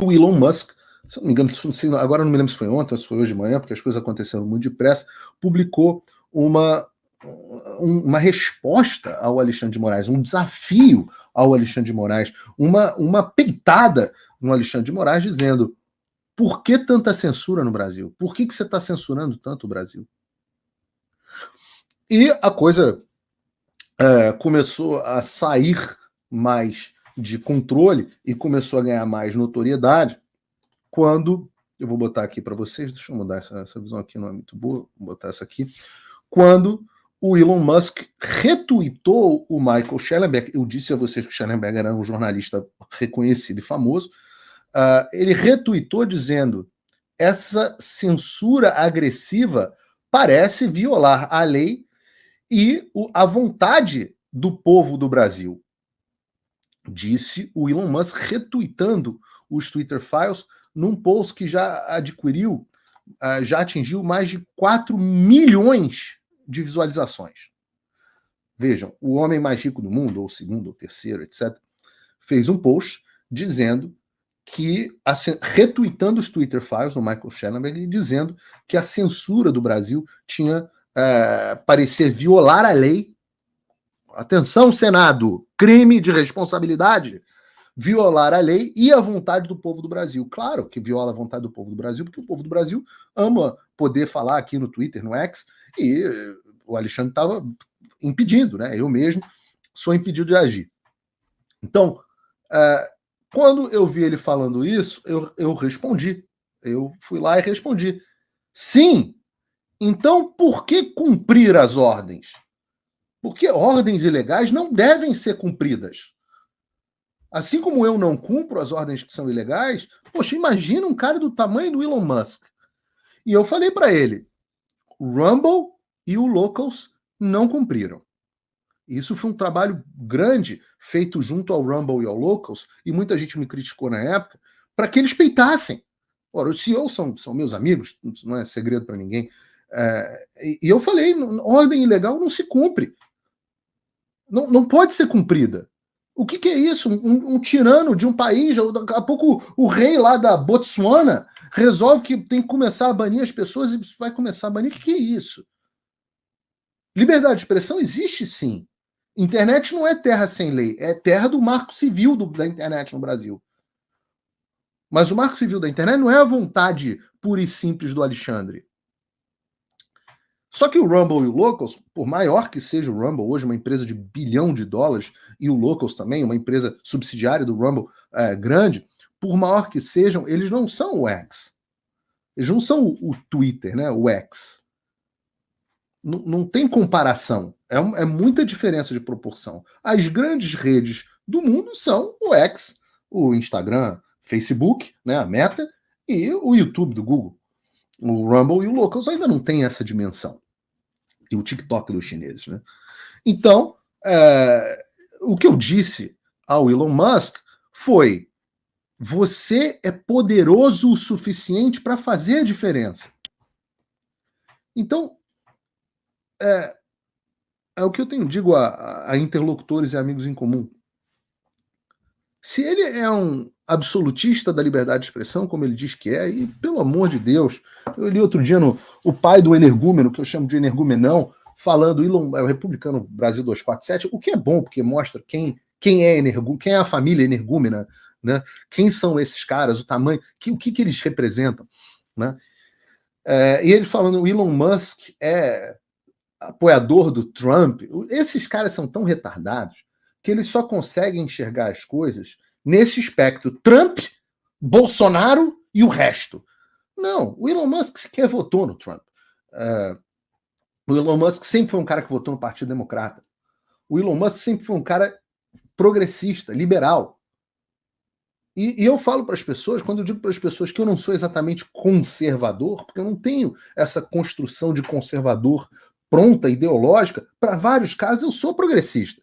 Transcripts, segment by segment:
o Elon Musk, se eu não me engano, agora não me lembro se foi ontem ou se foi hoje de manhã, porque as coisas aconteceram muito depressa, publicou uma resposta ao Alexandre de Moraes, um desafio ao Alexandre de Moraes, uma peitada no Alexandre de Moraes, dizendo: por que tanta censura no Brasil? Por que você está censurando tanto o Brasil? E a coisa começou a sair mais de controle e começou a ganhar mais notoriedade quando, eu vou botar aqui para vocês, deixa eu mudar essa visão aqui, não é muito boa, vou botar essa aqui, quando o Elon Musk retweetou o Michael Schellenberg. Eu disse a vocês que o Schellenberg era um jornalista reconhecido e famoso. Ele retweetou dizendo: essa censura agressiva parece violar a lei e a vontade do povo do Brasil. Disse o Elon Musk retweetando os Twitter Files num post que já atingiu mais de 4 milhões de visualizações. Vejam, o homem mais rico do mundo, ou segundo, ou terceiro, etc., fez um post dizendo que, retweetando os Twitter Files do Michael Schellenberg, dizendo que a censura do Brasil tinha parecer violar a lei. Atenção, Senado, crime de responsabilidade, violar a lei e a vontade do povo do Brasil. Claro que viola a vontade do povo do Brasil, porque o povo do Brasil ama poder falar aqui no Twitter, no X, e o Alexandre estava impedindo, né? Eu mesmo sou impedido de agir. Então, quando eu vi ele falando isso, eu respondi. Eu fui lá e respondi: sim, então por que cumprir as ordens? Porque ordens ilegais não devem ser cumpridas. Assim como eu não cumpro as ordens que são ilegais, poxa, imagina um cara do tamanho do Elon Musk. E eu falei para ele: o Rumble e o Locals não cumpriram. Isso foi um trabalho grande feito junto ao Rumble e ao Locals, e muita gente me criticou na época, para que eles peitassem. Ora, os CEOs são meus amigos, não é segredo para ninguém. E eu falei: ordem ilegal não se cumpre. Não pode ser cumprida. O que é isso? Um tirano de um país, daqui a pouco o rei lá da Botsuana resolve que tem que começar a banir as pessoas e vai começar a banir. O que é isso? Liberdade de expressão existe sim. Internet não é terra sem lei, é terra do marco civil da internet no Brasil. Mas o marco civil da internet não é a vontade pura e simples do Alexandre. Só que o Rumble e o Locals, por maior que seja o Rumble, hoje uma empresa de $1 bilhão, e o Locals também, uma empresa subsidiária do Rumble grande, por maior que sejam, eles não são o X. Eles não são o Twitter, né? O X. Não tem comparação. É muita diferença de proporção. As grandes redes do mundo são o X, o Instagram, Facebook, né, a Meta, e o YouTube do Google. O Rumble e o Locals ainda não tem essa dimensão. E o TikTok dos chineses, né? Então, o que eu disse ao Elon Musk foi: você é poderoso o suficiente para fazer a diferença. Então, é o que eu digo a interlocutores e amigos em comum. Se ele é um absolutista da liberdade de expressão, como ele diz que é, e pelo amor de Deus, eu li outro dia o pai do energúmeno, que eu chamo de energumenão, falando, o republicano Brasil 247, o que é bom, porque mostra quem é energúmeno, quem é a família energúmena, né? Quem são esses caras, o tamanho, o que eles representam, né? E ele falando: o Elon Musk é apoiador do Trump. Esses caras são tão retardados que eles só conseguem enxergar as coisas nesse espectro: Trump, Bolsonaro e o resto. Não, o Elon Musk sequer votou no Trump. O Elon Musk sempre foi um cara que votou no Partido Democrata. O Elon Musk sempre foi um cara progressista, liberal. E eu falo para as pessoas, quando eu digo para as pessoas que eu não sou exatamente conservador, porque eu não tenho essa construção de conservador pronta, ideológica, para vários casos eu sou progressista.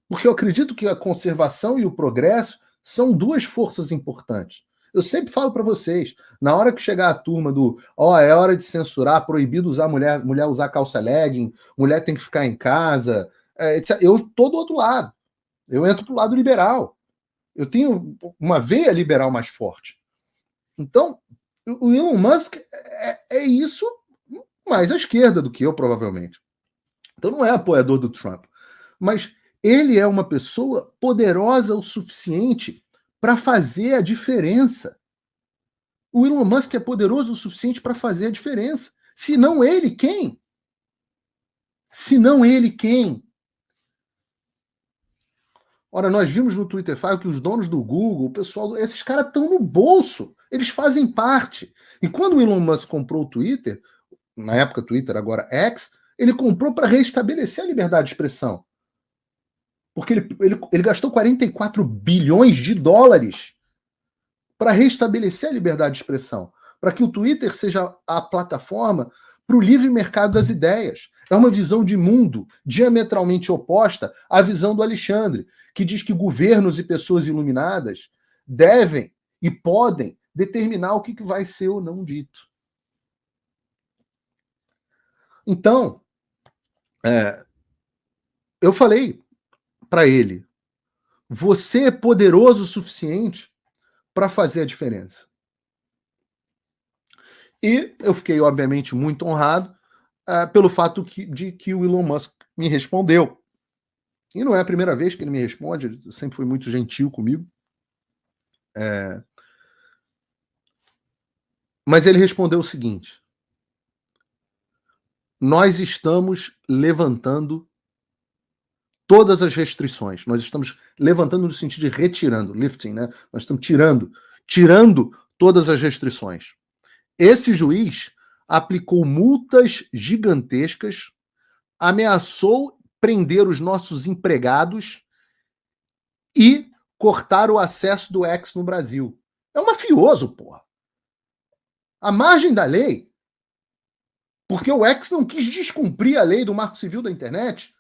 Porque eu acredito que a conservação e o progresso são duas forças importantes. Eu sempre falo para vocês, na hora que chegar a turma do é hora de censurar, proibido usar mulher usar calça legging, mulher tem que ficar em casa, eu estou do outro lado. Eu entro pro lado liberal. Eu tenho uma veia liberal mais forte. Então, o Elon Musk é isso mais à esquerda do que eu, provavelmente. Então não é apoiador do Trump. Mas ele é uma pessoa poderosa o suficiente para fazer a diferença. O Elon Musk é poderoso o suficiente para fazer a diferença. Se não ele, quem? Se não ele, quem? Ora, nós vimos no Twitter File que os donos do Google, o pessoal, esses caras estão no bolso. Eles fazem parte. E quando o Elon Musk comprou o Twitter, na época Twitter, agora X, ele comprou para restabelecer a liberdade de expressão. Porque ele gastou 44 bilhões de dólares para restabelecer a liberdade de expressão, para que o Twitter seja a plataforma para o livre mercado das ideias. É uma visão de mundo diametralmente oposta à visão do Alexandre, que diz que governos e pessoas iluminadas devem e podem determinar o que vai ser ou não dito. Então, eu falei para ele, você é poderoso o suficiente para fazer a diferença. E eu fiquei, obviamente, muito honrado pelo fato de que o Elon Musk me respondeu. E não é a primeira vez que ele me responde, ele sempre foi muito gentil comigo. Mas ele respondeu o seguinte: nós estamos levantando todas as restrições. Nós estamos levantando no sentido de retirando, lifting, né? Nós estamos tirando todas as restrições. Esse juiz aplicou multas gigantescas, ameaçou prender os nossos empregados e cortar o acesso do X no Brasil. É um mafioso, porra. A margem da lei, porque o X não quis descumprir a lei do Marco Civil da Internet.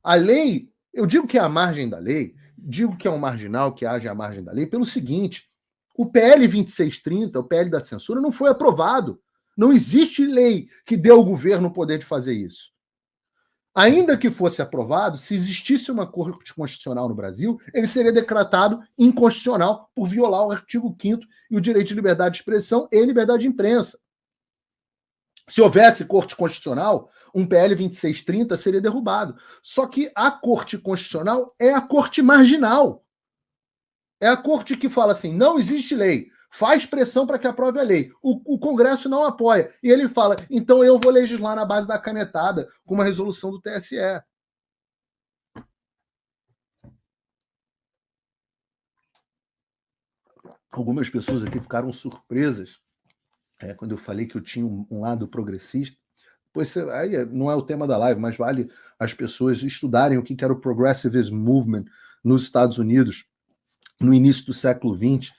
A lei, eu digo que é a margem da lei, digo que é um marginal que age à margem da lei pelo seguinte: o PL 2630, o PL da censura, não foi aprovado. Não existe lei que dê ao governo o poder de fazer isso. Ainda que fosse aprovado, se existisse uma corte constitucional no Brasil, ele seria decretado inconstitucional por violar o artigo 5º e o direito de liberdade de expressão e liberdade de imprensa. Se houvesse corte constitucional, um PL 2630 seria derrubado. Só que a corte constitucional é a corte marginal. É a corte que fala assim, não existe lei, faz pressão para que aprove a lei. O Congresso não apoia. E ele fala, então eu vou legislar na base da canetada, com uma resolução do TSE. Algumas pessoas aqui ficaram surpresas quando eu falei que eu tinha um lado progressista. Pois aí não é o tema da live, mas vale as pessoas estudarem o que era o Progressivism Movement nos Estados Unidos no início do século XX.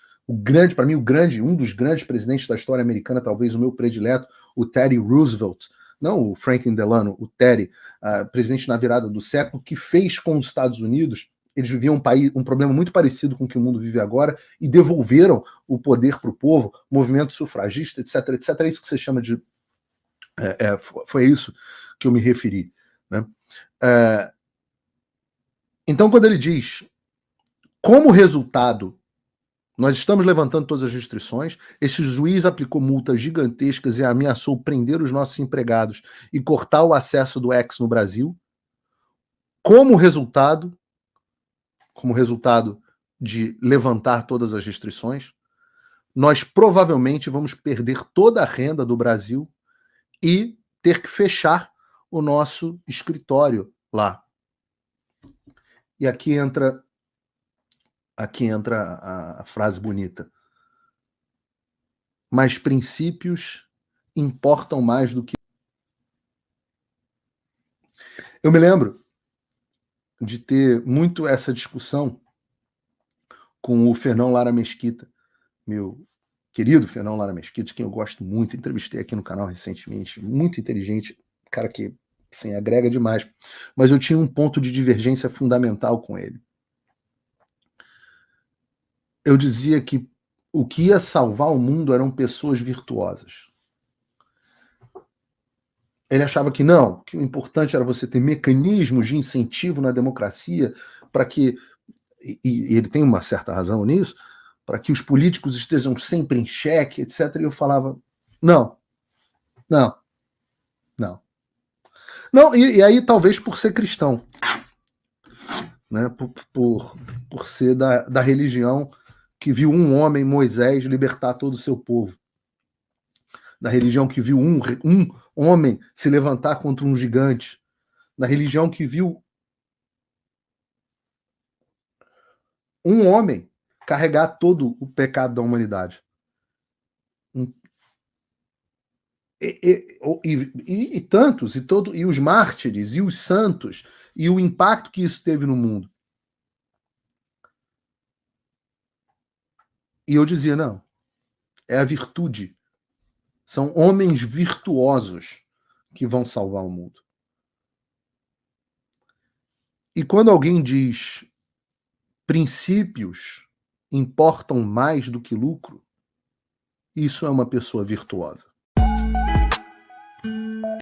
Para mim, um dos grandes presidentes da história americana, talvez o meu predileto, o Teddy Roosevelt, não o Franklin Delano, o Teddy, presidente na virada do século, que fez com os Estados Unidos, eles viviam um problema muito parecido com o que o mundo vive agora, e devolveram o poder para o povo, movimento sufragista, etc, etc. É isso que você chama de... foi isso que eu me referi. Né? Então, quando ele diz, como resultado, nós estamos levantando todas as restrições, esse juiz aplicou multas gigantescas e ameaçou prender os nossos empregados e cortar o acesso do X no Brasil, como resultado de levantar todas as restrições, nós provavelmente vamos perder toda a renda do Brasil e ter que fechar o nosso escritório lá. E aqui entra a frase bonita. Mas princípios importam mais do que... Eu me lembro de ter muito essa discussão com o Fernão Lara Mesquita, meu querido Fernão Lara Mesquita, de quem eu gosto muito, entrevistei aqui no canal recentemente, muito inteligente, cara que assim, agrega demais, mas eu tinha um ponto de divergência fundamental com ele. Eu dizia que o que ia salvar o mundo eram pessoas virtuosas. Ele achava que não, que o importante era você ter mecanismos de incentivo na democracia para que e ele tem uma certa razão nisso, para que os políticos estejam sempre em xeque, etc. E eu falava, não, não, não. Não, e aí talvez por ser cristão, né? Por ser da religião que viu um homem, Moisés, libertar todo o seu povo. Da religião que viu um homem se levantar contra um gigante. Da religião que viu um homem carregar todo o pecado da humanidade. E tantos, e os mártires, e os santos, e o impacto que isso teve no mundo. E eu dizia, não, é a virtude. São homens virtuosos que vão salvar o mundo. E quando alguém diz princípios importam mais do que lucro, isso é uma pessoa virtuosa.